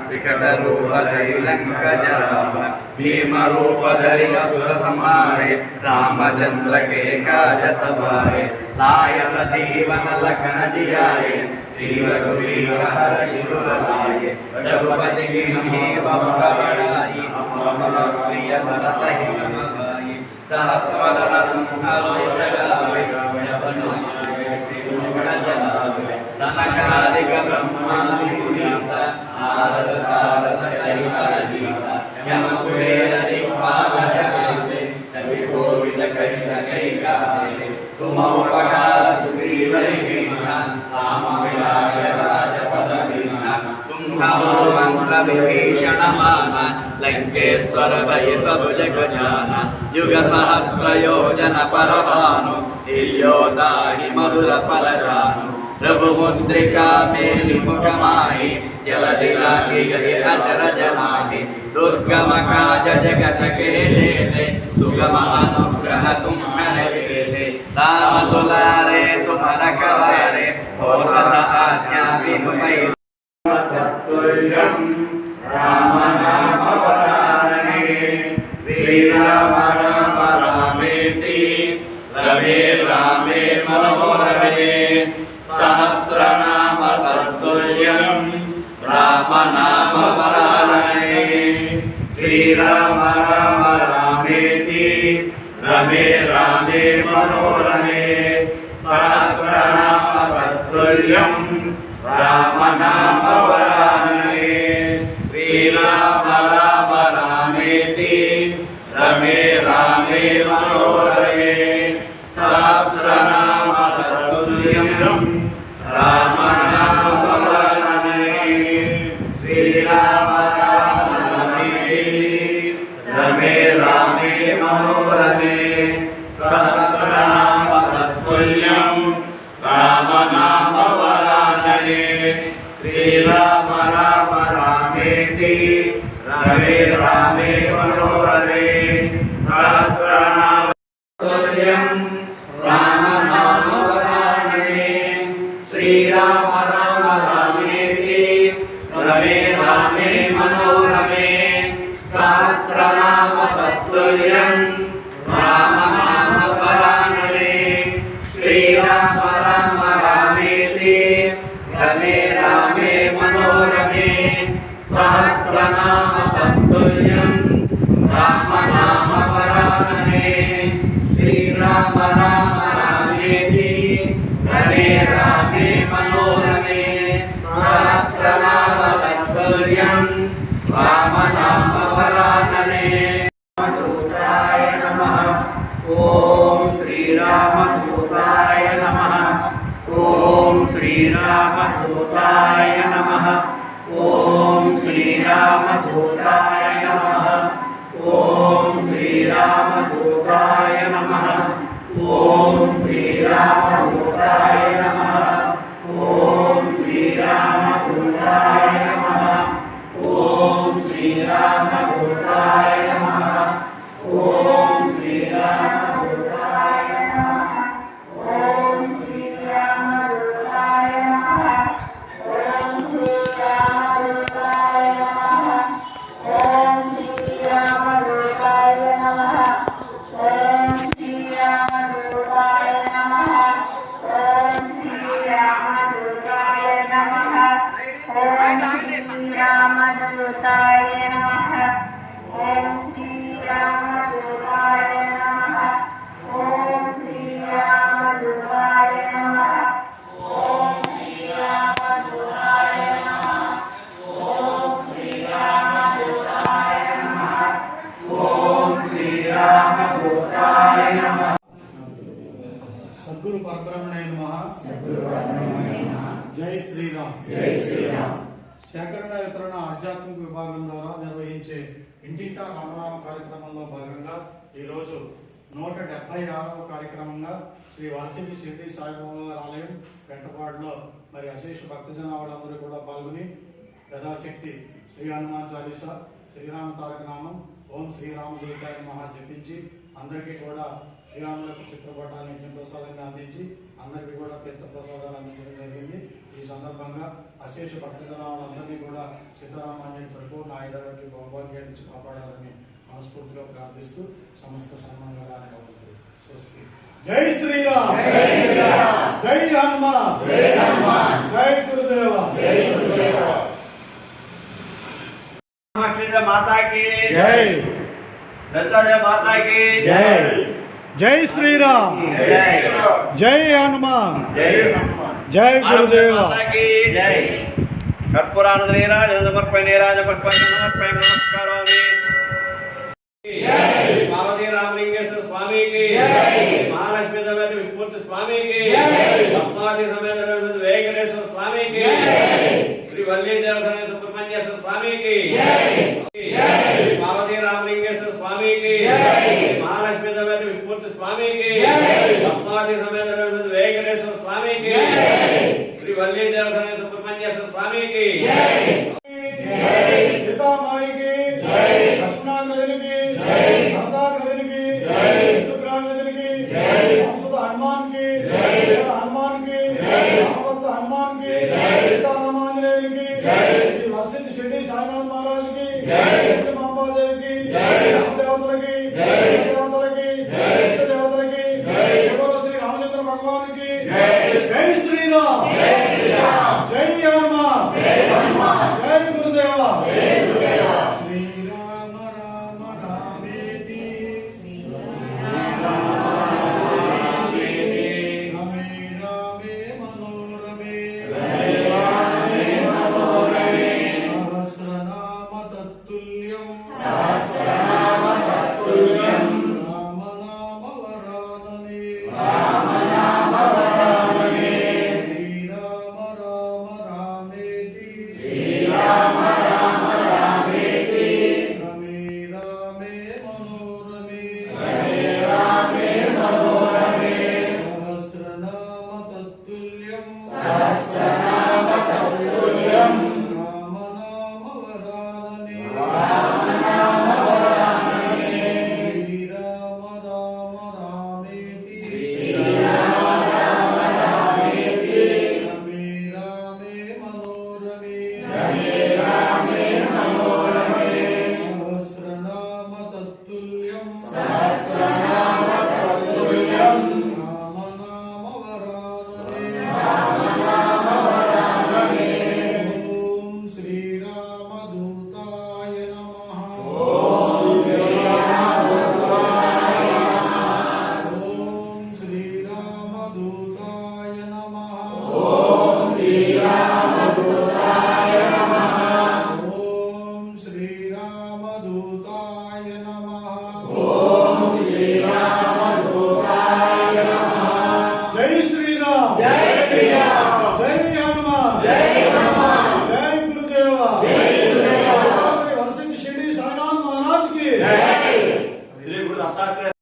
विकटरूपधरि लङ्कजराव भीमरूपधरि असुर संहारे रामचंद्र के काज सवारे लाय सजीवन लखन जियाए श्री रघुवीर हर्षि उर लाए रघुपति कीन्ही बहुत बड़ाई प्रिय भरत ही सम भाई सहस वदन तुम्हारे सगावे सनकादिक ब्रह्मादि मुनीसा नारद सारद सहित अधीसा यम कुबेर दिक्पाल जगते तभी कोविद कहि सकै गाते तुम उपकार सुग्रीव कीन्हा राम मिलाय राजपद दीन्हा तुम्हारो मंत्र विभीषण माना लंकेश्वर भय सब जग जाना युग सहस्र योजन पर भानु दिव्योताहि मधुर फल जानु रघुमुद्रिका मेलि मुख माहि जलधि लांघि गहि अचर जनाहि दुर्गम काज जगत के जेते सुगम अनुग्रह तुम्हारे लेते राम दुलारे तुम रखवारे और रस आज्ञा बिनु पैसा राम नाम वरानने श्री राम राम रामेति रमे रामे मनोरमे सहस्रनाम तत्तुल्यं राम नाम वरानने श्री राम राम रामेति रमे रामे मनोरमे सहस्रनाम तत्तुल्यं राम नाम वरानने श्री राम राम रामेति रमे रामे मनोरमे सहस्रनाम तत्तुल्यं राम नाम वरानने श्री राम राम रामेति रमे रामे मनोरमे सहस्रनाम तत्तुल्यं राम नाम वरानने श्री राम राम रामेति रमे रामे मनोरमे सहस्रनाम तत्तुल्यं राम नाम वरानने श्री राम राम रामेति रमे रामे मनोरमे सहस्रनाम तत्तुल्यं राम नाम वरानने श्री राम राम रामेति रमे रामे मनोरमे सहस्रनाम तत्तुल्यं राम नाम वरानने श्री राम राम रामेति रमे रामे मनोरमे सहस्रनाम तत्तुल्यं राम नाम वरानने दूताय नमः ओम श्री राम दूताय नमः ओम श्री राम दूताय नमः ओम श्री राम दूताय नमः ओम श्री राम दूताय नमः ओम श्री राम दूताय नमः ओम श्री राम दूताय नमः ओम श्री राम दूताय नमः ओम श्री राम दूताय नमः ओम श्री राम दूताय नमः ओम श्री राम दूताय नमः ओम श्री राम दूताय नमः ओम श्री राम दूताय नमः ओम श्री राम दूताय नमः ओम श्री राम दूताय नमः ओम श्री राम दूताय नमः ओम श्री राम दूताय नमः ओम श्री राम दूताय नमः ओम श्री राम दूताय नमः ओम श्री राम दूताय नमः सद्गुरु परब्रह्मणे नमः जय శ్రీరామ్ సేకరణ వితరణ ఆధ్యాత్మిక విభాగం ద్వారా నిర్వహించే ఇంటింటా రామనామ కార్యక్రమంలో భాగంగా ఈరోజు 176వ కార్యక్రమంగా శ్రీ వాసిని షిర్డీ సాయిబాబా ఆలయం పెంటపాడులో మరి అశేష భక్తజనావులందరూ కూడా పాల్గొని యథాశక్తి శ్రీ హనుమాన్ చాలీసా శ్రీరామ తారక నామం ఓం శ్రీరామదూతాయ నమః జపించి అందరికీ కూడా శ్రీరాములకు చిత్రపటాన్ని ప్రసాదంగా అందించి అందరికీ కూడా తీర్థ ప్రసాదాలు అందించడం జరిగింది. ఈ ఈ సందర్భంగా అశేష భక్తజనాలందరినీ కూడా సీతారామాంజనేయుని పరిపూర్ణ ఆయుధాలకి భౌభాగ్యాన్ని ఇచ్చి కాపాడాలని మనస్ఫూర్తిగా ప్రార్థిస్తూ సమస్త సన్మానాలు అవుతుంది. స్వస్తి. జై శ్రీరామ్, జై హనుమాన్, జై గురుదేవ. माता की జై, दत्तात्रेय माता की జై. జై శ్రీరామ్, जय జై హనుమాన్, जय జై గురుదేవ. माता की जय. कर्पूरानंद नीराजन समर्पय नीराज पुष्पांजलि समर्पय नमस्कारोमि. जय पार्वती रामलिंगेश्वर स्वामी की जय. महालक्ष्मी समेत विष्णुमूर्ति स्वामी की जय. ब्रह्मादि समेत वेंकटेश्वर स्वामी की जय. श्री वल्ली देवस्थान सुब्रह्मण्येश्वर स्वामी की जय. पार्वती रामलिंगेश्वर स्वामी की जय. महालक्ष्मी समेत विष्णुमूर्ति स्वामी की जय. ब्रह्मादि समेत वेंकटेश्वर स्वामी की जय. श्री वल्ली देवस्थान सुब्रह्मण्येश्वर स्वामी की जय. సీతామాయికి జై, లక్ష్మణాగ్రజునికి జై, భరతాగ్రజునికి జై, శత్రుఘ్నాగ్రజునికి జై, వంశద హనుమాన్కి జై, హనుమాన్కి జై, రామభక్త హనుమాన్కి జై, సీతారామాంజనేయునికి జై, శ్రీ వరసిద్ధి షిర్డీ సాయినాథ్ మహారాజుకి జై, లక్ష్మాంబాదేవికి జై, రామదేవతలకి జై, దేవతలకి జై, ఇష్టదేవతలకి జై, కేవల శ్రీ రామచంద్ర భగవానికి జై. జై శ్రీరామ్, జై శ్రీరామ్, జై హనుమాన్, జై హనుమాన్, జై గురుదేవ. శ్రీరామ రామ రామేతి రమే రామే మనోరమే సహస్రనామ తత్తుల్యం రామనామ వరాననే శ్రీరామ రామ రామేతి రమే రామే మనోరమే సహస్రనామ తత్తుల్యం